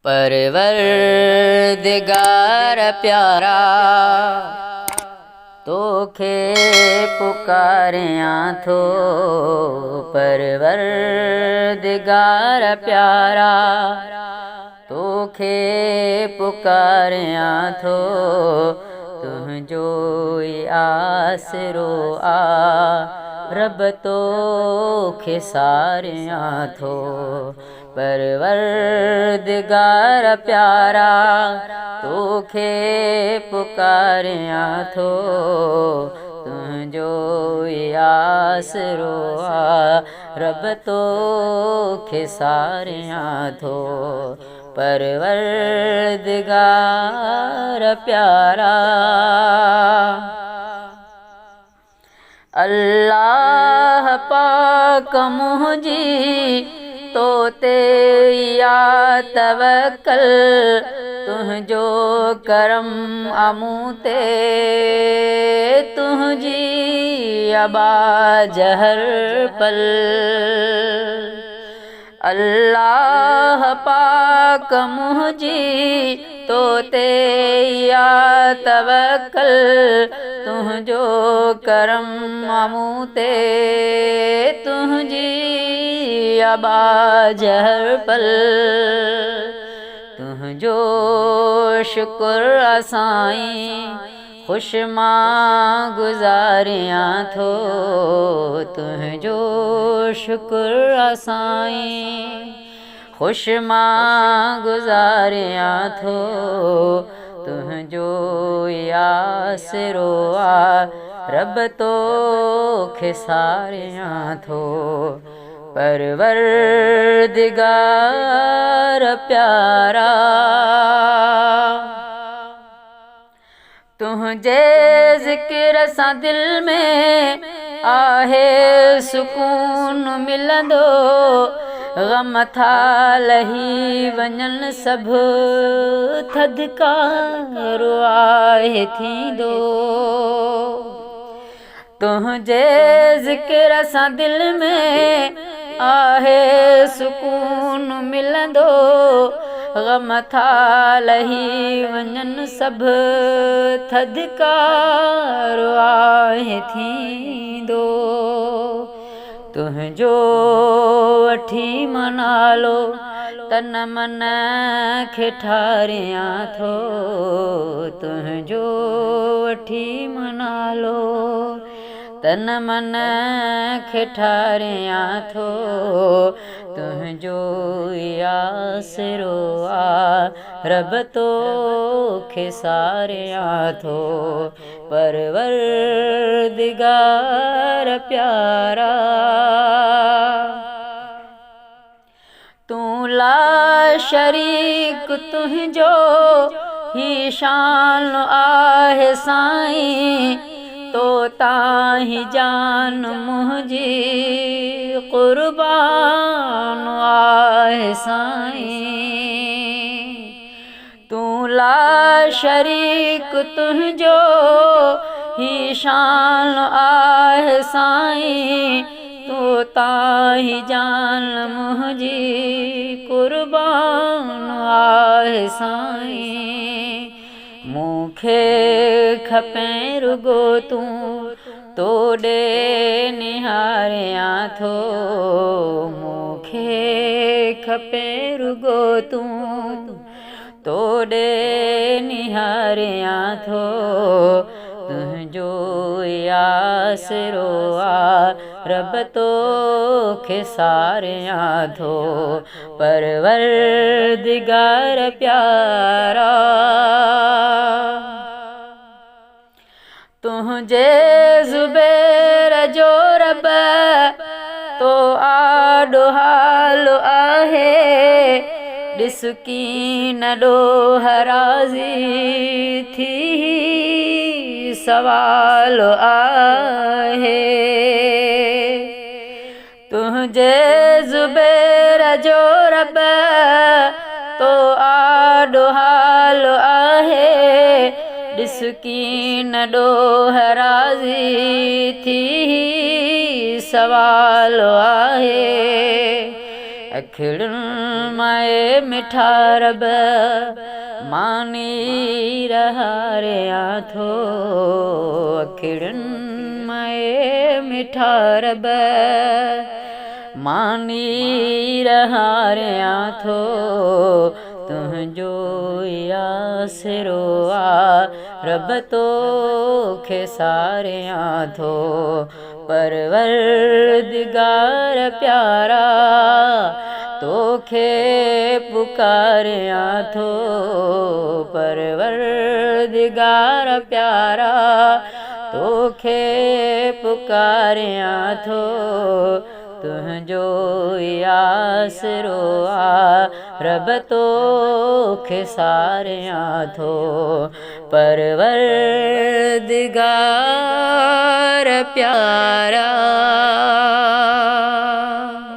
परवरदिगार प्यारा तोखे पुकारियां थो। परवरदिगार प्यारा तोखे पुकारियां थो। तुंहिंजो ई आसरो आ रब तोखे सारियां थो। परवरदिगार प्यारा तोखे पुकारियां थो। तुंहिंजो ई आसरो आ रब तोखे सारियां थो। परवरदिगार प्यारा अल्लाह पाक मुंहिंजी तो ते या तवक्कल। तुंहिंजो करम आ मूं ते तुंहिंजी अबा जहर पल। अल्लाह पाक मुंहिंजी तो ते या तवक्कल। तुंहिंजो करम आ मूं ते तुंहिंजी अबा जहर पल। तुंहिंजो शुक्र आ साईं खुश मां गुज़ारियां थो। तुंहिंजो शुक्र आ साईं खुश मां गुज़ारियां थो। तुंहिंजो ई आसरो आ रब तोखे सारियां थो। परवरदिगार प्यारा तुंहिंजे ज़िक्र सां दिल में आहे सुकून मिलंदो। ग़म था लही वञनि सभु थधिकारो आहे थींदो। तुंहिंजे ज़िक्र सां दिल में आहे सुकून मिलंदो। ग़म था लही वञनि सभु थधिकारो आहे थींदो। तुंहिंजो वठी मनालो तन मन खे ठारियां थो। तुंहिंजो वठी मनालो तन मन खे ठारियां थो। तुंहिंजो ई आसरो आ रब तोखे सारियां थो। परवरदिगार प्यारा तूं ला शरीक तुंहिंजो ही शान आहे साईं। तो ताहीं जान मुंहिंजी क़ुर्बान आहे साईं। तूं ला शरीक तुंहिंजो ही शान आहे साईं। तो ताहीं जान मुंहिंजी क़ुर्बान आहे साईं। मूंखे खपे रुगो तूं तोॾे निहारियां थो। मूंखे खपे रुगो तूं तोॾे निहारियां थो। तुंहिंजो ई आसरो आ रब तोखे सारियां थो। परवरदिगार प्यारा तुंहिंजे ज़ुबैर जो रब तो आॾो हाल आहे। ॾिस कीन ॾोह राज़ी थी सवाल आहे। तुंहिंजे ज़ुबैर जो रब तो आॾो हाल आहे। ॾिस कीन ॾोह राज़ी थी सवाल आहे। अखिड़ुनि माए मिठा रब मानी रहारियां थो अखिड़ुनि माए मिठा रब मानी रहारियां थो तुंहिंजो आसिरो आ रब तोखे सारियां थो परवरदिगार प्यारा तोखे पुकारियां थो परवरदिगार प्यारा तोखे पुकारियां थो तुंहिंजो आसिरो आ रब तोखे सारियां थो परवरदिगार प्यारा।